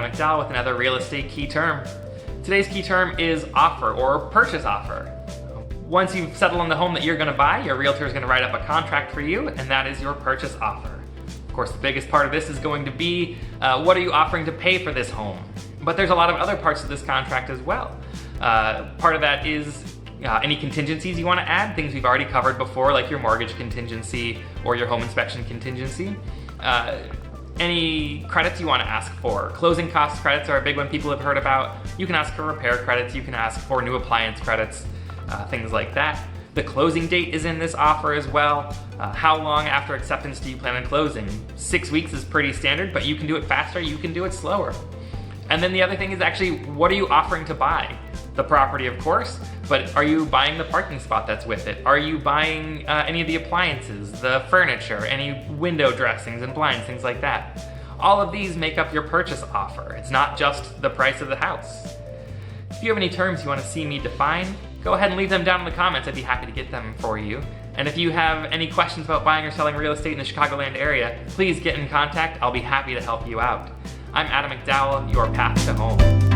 Adam McDowell with another real estate key term. Today's key term is offer or purchase offer. Once you've settled on the home that you're going to buy, your realtor is going to write up a contract for you, and that is your purchase offer. Of course, the biggest part of this is going to be what are you offering to pay for this home? But there's a lot of other parts of this contract as well. Part of that is any contingencies you want to add, things we've already covered before, like your mortgage contingency or your home inspection contingency. Any credits you want to ask for. Closing cost credits are a big one people have heard about. You can ask for repair credits, you can ask for new appliance credits, things like that. The closing date is in this offer as well. How long after acceptance do you plan on closing? 6 weeks is pretty standard, but you can do it faster, you can do it slower. And then the other thing is actually, what are you offering to buy? The property, of course, but are you buying the parking spot that's with it? Are you buying any of the appliances, the furniture, any window dressings and blinds, things like that? All of these make up your purchase offer. It's not just the price of the house. If you have any terms you want to see me define, go ahead and leave them down in the comments. I'd be happy to get them for you. And if you have any questions about buying or selling real estate in the Chicagoland area, please get in contact. I'll be happy to help you out. I'm Adam McDowell, your path to home.